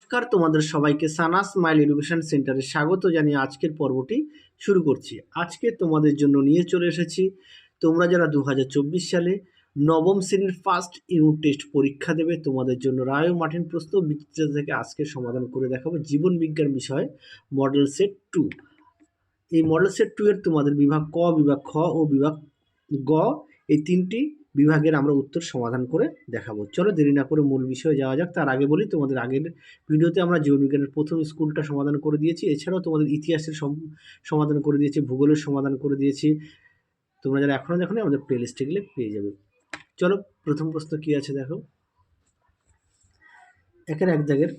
নমস্কার, তোমাদের সবাইকে সানা স্মাইল এডুকেশন সেন্টারে স্বাগত জানিয়ে আজকের পর্বটি শুরু করছি। আজকে তোমাদের জন্য নিয়ে চলে এসেছি তোমরা যারা 2024 সালে নবম শ্রেণীর ফার্স্ট ইউনিট টেস্ট পরীক্ষা দেবে, তোমাদের জন্য রায় ও মার্টিন প্রশ্ন বিচিত্রা থেকে আজকে সমাধান করে দেখাবো জীবন বিজ্ঞান বিষয়ে মডেল সেট 2। এই মডেল সেট 2 এর তোমাদের বিভাগ ক, বিভাগ খ ও বিভাগ গ এই তিনটি বিভাগের আমরা উত্তর সমাধান করে দেখাবো। চলো দেরি না করে মূল বিষয়ে যাওয়া যাক। তার আগে বলি, তোমাদের আগের ভিডিওতে আমরা জীবনবিজ্ঞানের প্রথম স্কুলটা সমাধান করে দিয়েছি, এছাড়াও তোমাদের ইতিহাসের সমাধান করে দিয়েছি, ভূগোলের সমাধান করে দিয়েছি। তোমরা যারা এখনও দেখো আমাদের প্লে লিস্টে গেলে পেয়ে যাবে। চলো প্রথম প্রশ্ন কি আছে দেখো। একের এক দাগের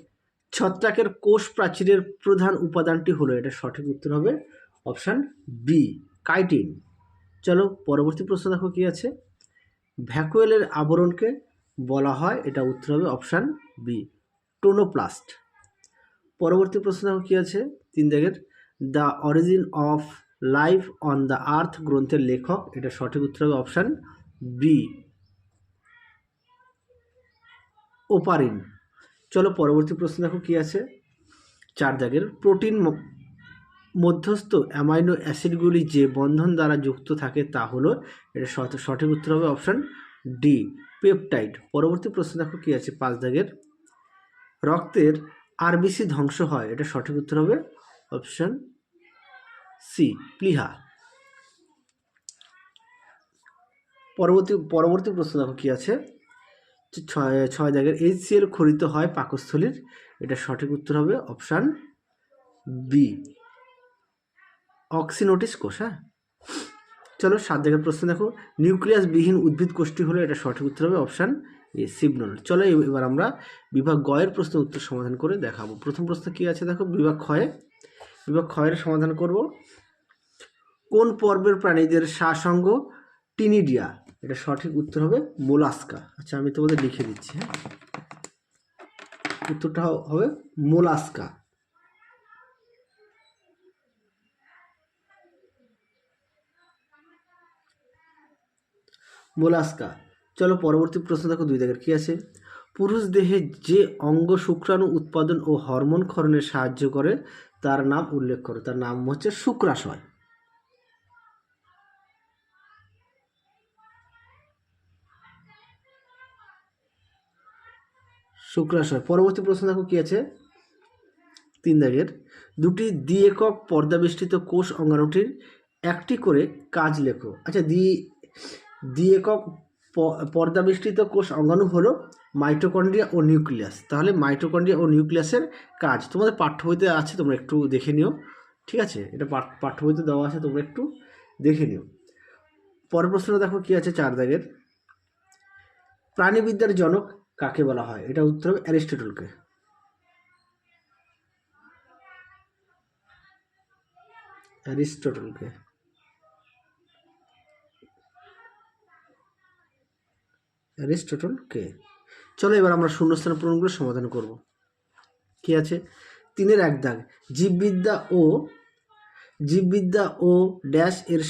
ছত্রাকের কোষ প্রাচীরের প্রধান উপাদানটি হলো, এটা সঠিক উত্তর হবে অপশান বি, কাইটিন। চলো পরবর্তী প্রশ্ন দেখো কি আছে। ভ্যাকুয়েলের আবরণকে বলা হয়, এটা উত্তর হবে অপশান বি, টোনোপ্লাস্ট। পরবর্তী প্রশ্ন দেখো কি আছে 3 দাগের the origin of life on the earth গ্রন্থের লেখক, এটা সঠিক উত্তর হবে অপশান বি, ওপারিন। চলো পরবর্তী প্রশ্ন দেখো কি আছে 4 দাগের প্রোটিন মধ্যস্থ অ্যামাইনো অ্যাসিডগুলি যে বন্ধন দ্বারা যুক্ত থাকে তা হলো, এটা সঠিক উত্তর হবে অপশান ডি, পেপটাইড। পরবর্তী প্রশ্ন দেখো কি আছে 5 দাগের রক্তের আরবিসি ধ্বংস হয়, এটা সঠিক উত্তর হবে অপশান সি, প্লিহা। পরবর্তী প্রশ্ন দেখো কি আছে 6 দাগের HCl খরিত হয় পাকস্থলীর, এটা সঠিক উত্তর হবে অপশান বি, অক্সিনোটিস কোষ। হ্যাঁ, চলো 7 দাগের প্রশ্ন দেখো নিউক্লিয়াসবিহীন উদ্ভিদ কোষটি হলো, এটা সঠিক উত্তর হবে অপশান এ, সিবনল। চলো এবার আমরা বিভাগ গ এর প্রশ্ন উত্তর সমাধান করে দেখাবো। প্রথম প্রশ্ন কি আছে দেখো, বিভাগ ক্ষয়ের সমাধান করব। কোন পর্বের প্রাণীদের শাসঙ্গ টিনিডিয়া, এটা সঠিক উত্তর হবে মোলাস্কা। আচ্ছা আমি তোমাদের লিখে দিচ্ছি, হ্যাঁ, উত্তরটা হবে মোলাস্কা। মোলাস্কা। চলো পরবর্তী প্রশ্ন দেখো 2 দাগের কি আছে পুরুষ দেহে যে অঙ্গ শুক্রাণু উৎপাদন ও হরমোন ক্ষরণে সাহায্য করে তার নাম উল্লেখ করো, তার নাম হচ্ছে শুক্রাশয়। শুক্রাশয়। পরবর্তী প্রশ্ন দেখো কি আছে 3 দাগের দুটি দ্বি-একক পর্দাবেষ্টিত কোষ অঙ্গাণুটির একটি করে কাজ লেখো। আচ্ছা দ্বি-একক পর্দাবেষ্টিত কোষ অঙ্গাণু হলো মাইটোকন্ড্রিয়া ও নিউক্লিয়াস। তাহলে মাইটোকন্ড্রিয়া ও নিউক্লিয়াসের কাজ তোমাদের পাঠ্য বইতে আছে, তোমরা একটু দেখে নিও, ঠিক আছে, এটা পাঠ্য বইতে দেওয়া আছে, তোমরা একটু দেখে নিও। পরের প্রশ্নটা দেখো কি আছে 4 দাগের প্রাণীবিদ্যার জনক কাকে বলা হয়, এটা উত্তর হবে অ্যারিস্টটলকে। অ্যারিস্টটলকে। চলো এবার আমরা শূন্যস্থান পূরণগুলো সমাধান করব। কি আছে 3 এক দাগ জীববিদ্যা ও ড্যাশ এর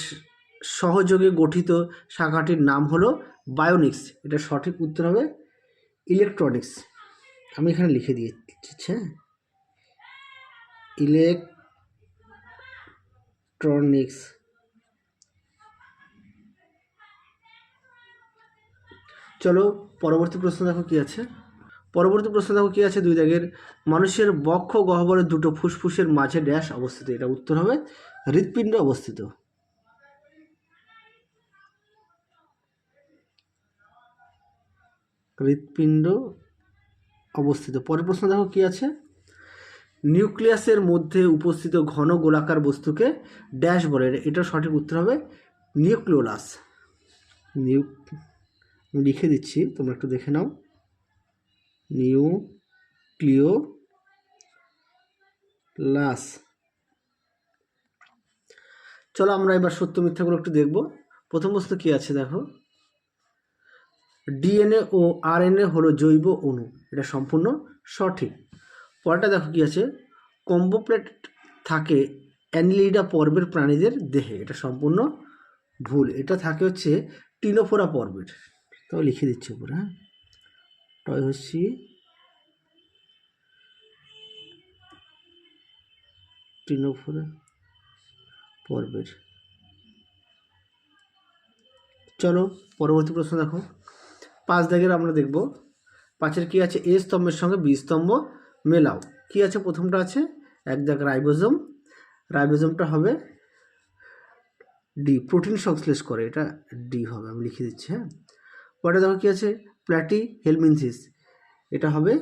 সহযোগে গঠিত শাখাটির নাম হলো বায়োনিক্স, এটা সঠিক উত্তর হবে ইলেকট্রনিক্স। আমি এখানে লিখে দিয়েছি, হ্যাঁ, ইলেকট্রনিক্স। চলো পরবর্তী প্রশ্ন দেখো কি আছে 2 দাগের মানুষের বক্ষ গহ্বরের দুটো ফুসফুসের মাঝে ড্যাশ অবস্থিত, এটা উত্তর হবে হৃৎপিণ্ড অবস্থিত। পরের প্রশ্ন দেখো কি আছে নিউক্লিয়াসের মধ্যে উপস্থিত ঘন গোলাকার বস্তুকে ড্যাশ বলে, এটা সঠিক উত্তর হবে নিউক্লিওলাস। আমি লিখে দিচ্ছি, তোমরা একটু দেখে নাও, নিউক্লিওলাস। চলো আমরা এবার সত্য মিথ্যাগুলো একটু দেখব। প্রথম প্রশ্ন কি আছে দেখো ডিএনএ ও আরএনএ হলো জৈব অণু, এটা সম্পূর্ণ সঠিক। পরেরটা দেখো কি আছে কম্বোপ্লেট থাকে অ্যানিলিডা পর্বের প্রাণীদের দেহে, এটা সম্পূর্ণ ভুল, এটা থাকে হচ্ছে টিনোফোরা পর্বের। তাও লিখে দিচ্ছি উপরে, হ্যাঁ, টয় হচ্ছে টিনোফোরা পর্বের। চলো পরবর্তী প্রশ্ন দেখো। 5 দাগের আমরা দেখব 5-এর কি আছে, এ স্তম্ভের সঙ্গে বি স্তম্ভ মেলাও। কি আছে, প্রথমটা আছে 1 দাগ রাইবোজোম, রাইবোজোমটা হবে ডি, প্রোটিন সংশ্লেষ করে, এটা ডি হবে, আমি লিখে দিচ্ছি। হ্যাঁ, পরে দেখো কি আছে, প্ল্যাটি হেলমিনথিস, এটা হবে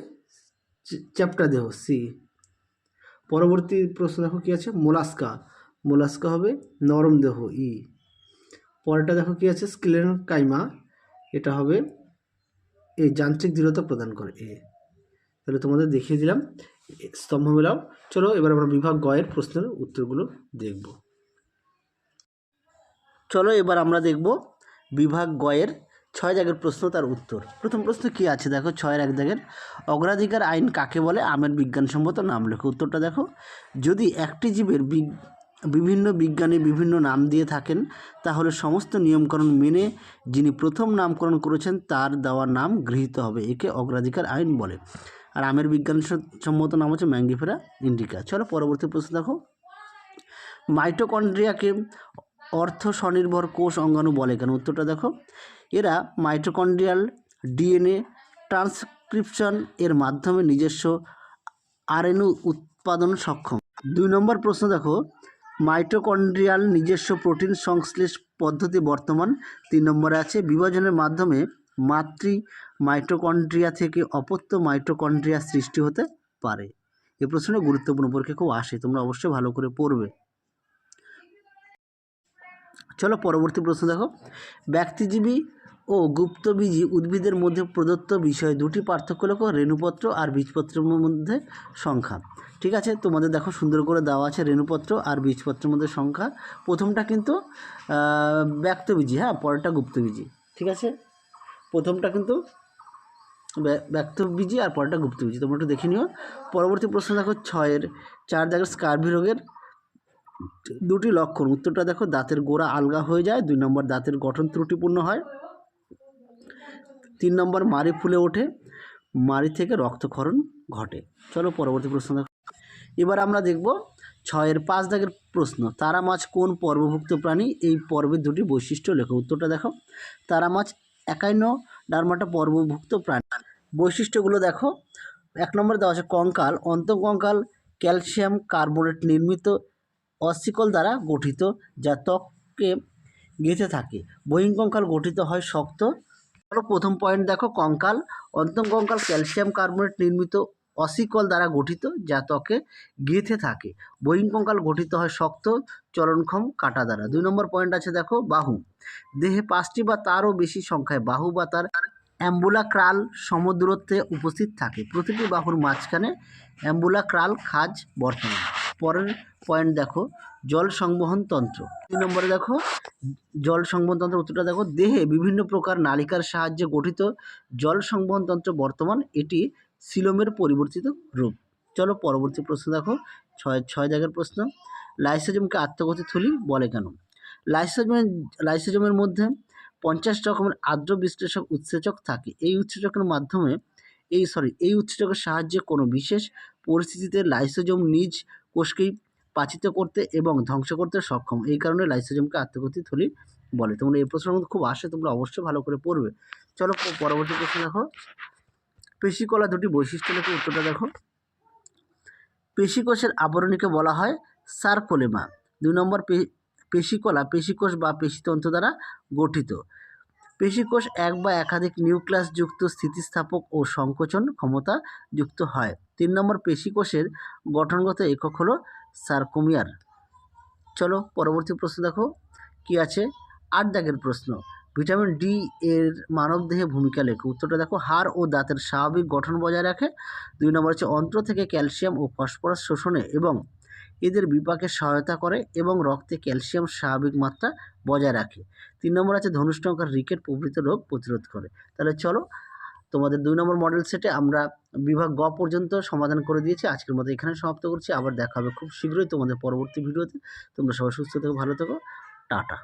চ্যাপ্টা দেহ, সি। পরবর্তী প্রশ্ন দেখো কি আছে, মোলাস্কা, মোলাস্কা হবে নরম দেহ, ই। পরেরটা দেখো কি আছে, স্ক্লেরনকাইমা, এটা হবে এ, যান্ত্রিক দৃঢ়তা প্রদান করে, এ। তাহলে তোমাদের দেখিয়ে দিলাম স্তম্ভ মেলাও। চলো এবার আমরা বিভাগ গ এর প্রশ্নের উত্তরগুলো দেখব। চলো এবার আমরা দেখব বিভাগ গ এর 6 দাগের প্রশ্ন, তার উত্তর। প্রথম প্রশ্ন কি আছে দেখো, 6-এর 1 দাগের, অগ্রাধিকার আইন কাকে বলে, আমের বিজ্ঞানসম্মত নাম লেখো। উত্তরটা দেখো, যদি একটি জীবের বিভিন্ন বিজ্ঞানী বিভিন্ন নাম দিয়ে থাকেন তাহলে সমস্ত নিয়মকানুন মেনে যিনি প্রথম নামকরণ করেছেন তার দেওয়া নাম গৃহীত হবে, একে অগ্রাধিকার আইন বলে। আর আমের বিজ্ঞানসম্মত নাম হচ্ছে ম্যাঙ্গিফেরা ইন্ডিকা। চলো পরবর্তী প্রশ্ন দেখো, মাইটোকন্ড্রিয়াকে অর্থ স্বনির্ভর কোষ অঙ্গাণু বলে কেন। উত্তরটা দেখো, এরা মাইটোকন্ড্রিয়াল ডিএনএ ট্রান্সক্রিপশন এর মাধ্যমে নিজস্ব আরএনএ উৎপাদন সক্ষম। 2 নম্বর প্রশ্ন দেখো, মাইটোকন্ড্রিয়াল নিজস্ব প্রোটিন সংশ্লেষ পদ্ধতি বর্তমান। 3 নম্বরে আছে, বিভাজনের মাধ্যমে মাতৃ মাইটোকন্ড্রিয়া থেকে অপত্য মাইটোকন্ড্রিয়া সৃষ্টি হতে পারে। এই প্রশ্নে গুরুত্বপূর্ণ, পরীক্ষা খুব আসে, তোমরা অবশ্যই ভালো করে পড়বে। চলো পরবর্তী প্রশ্ন দেখো, ব্যক্তিজীবী ও গুপ্তবীজী উদ্ভিদের মধ্যে প্রদত্ত বিষয়ে 2টি পার্থক্য লেখো, রেণুপত্র আর বীজপত্রের মধ্যে সংখ্যা। ঠিক আছে, তোমাদের দেখো সুন্দর করে দেওয়া আছে রেণুপত্র আর বীজপত্রের মধ্যে সংখ্যা। প্রথমটা কিন্তু ব্যক্তবীজী, হ্যাঁ, পরেরটা গুপ্তবীজী। ঠিক আছে, প্রথমটা কিন্তু ব্যক্তবীজী আর পরেরটা গুপ্তবীজী, তোমরা একটু দেখে নিও। পরবর্তী প্রশ্ন দেখো, 6-এর 4 দাগের স্কার্ভি রোগের 2টি লক্ষণ। উত্তরটা দেখো, দাঁতের গোড়া আলগা হয়ে যায়, 2 নম্বর দাঁতের গঠন ত্রুটিপূর্ণ হয়, 3 নম্বর মাড়ি ফুলে ওঠে, মাড়ি থেকে রক্তক্ষরণ ঘটে। চলো পরবর্তী প্রশ্ন দেখো। এবার আমরা দেখব 6-এর 5 দাগের প্রশ্ন, তারা মাছ কোন পর্বভুক্ত প্রাণী, এই পর্বের 2টি বৈশিষ্ট্য লেখো। উত্তরটা দেখো, তারা মাছ একাইনোডার্মাটা পর্বভুক্ত প্রাণী। বৈশিষ্ট্যগুলো দেখো, 1 নম্বরে দেওয়া আছে কঙ্কাল, অন্তঃকঙ্কাল ক্যালসিয়াম কার্বোনেট নির্মিত অসিকল দ্বারা গঠিত যা ত্বককে গেঁথে থাকে। বহিঃকঙ্কাল গঠিত হয় শক্ত। প্রথম পয়েন্ট দেখো, কঙ্কাল, অন্তঃকঙ্কাল ক্যালসিয়াম কার্বোনেট নির্মিত অসিকল দ্বারা গঠিত যা ত্বকে গেঁথে থাকে। বহিঃকঙ্কাল গঠিত হয় শক্ত চলনক্ষম কাঁটা দ্বারা। 2 নম্বর পয়েন্ট আছে দেখো, বাহু, দেহে 5টি বা তারও বেশি সংখ্যায় বাহু বা তার অ্যাম্বুলাক্রাল সমদূরত্বে উপস্থিত থাকে। প্রতিটি বাহুর মাঝখানে অ্যাম্বুলাক্রাল খাঁজ বর্তমান। পরের পয়েন্ট দেখো, জল সংবহন তন্ত্র। 3 নম্বরে দেখো, জল সংবহন তন্ত্র। উত্তরটা দেখো, দেহে বিভিন্ন প্রকার নালিকার সাহায্যে গঠিত জল সংবহন তন্ত্র বর্তমান, এটি সিলোমের পরিবর্তিত রূপ। চলো পরবর্তী প্রশ্ন দেখো, 6 দাগের প্রশ্ন, লাইসোজোমকে আত্মঘাতী থলি বলে কেন। লাইসোজোমের মধ্যে 50 রকমের আর্দ্র বিশ্লেষক উৎসেচক থাকে। এই উৎসেচকের মাধ্যমে এই উৎসেচকের সাহায্যে কোনো বিশেষ পরিস্থিতিতে লাইসোজোম নিজ কোষকেই পাচিত করতে এবং ধ্বংস করতে সক্ষম। এই কারণে লাইসোজোমকে আত্মঘাতী থলি বলে। তোমরা এই প্রশ্নের মধ্যে খুব আসে, তোমরা অবশ্যই ভালো করে পড়বে। চলো পরবর্তী প্রশ্ন দেখো, পেশিকলা 2টি বৈশিষ্ট্য লেখো। উত্তরটা দেখো, পেশিকোষের আবরণীকে বলা হয় সার্কোলেমা। 2 নম্বর, পেশিকলা পেশিকোষ বা পেশিতন্ত্র দ্বারা গঠিত। পেশিকোষ 1 বা একাধিক নিউক্লিয়াস যুক্ত স্থিতিস্থাপক ও সংকোচন ক্ষমতা যুক্ত হয়। 3 নম্বর, পেশিকোষের গঠনগত একক হলো সার্কোমিয়ার। চলো পরবর্তী প্রশ্ন দেখো, কি আছে, 8 দাগের প্রশ্ন, ভিটামিন ডি এর মানবদেহে ভূমিকা লেখো। উত্তরটা দেখো, হাড় ও দাঁতের স্বাভাবিক গঠন বজায় রাখে। 2 নম্বর হচ্ছে অন্ত্র থেকে ক্যালসিয়াম ও ফসফরাস শোষণে এবং এদের বিপাকে সহায়তা করে এবং রক্তে ক্যালসিয়াম স্বাভাবিক মাত্রা বজায় রাখে। 3 নম্বর আছে ধনুষ্টঙ্কার রিকেট প্রভৃতি রোগ প্রতিরোধ করে। তাহলে চলো, তোমাদের 2 নম্বর মডেল সেটে আমরা বিভাগ গ পর্যন্ত সমাধান করে দিয়েছি। আজকের মতো এখানে সমাপ্ত করছি, আবার দেখা হবে খুব শীঘ্রই তোমাদের পরবর্তী ভিডিওতে। তোমরা সবাই সুস্থ থেকো, ভালো থেকো, টাটা।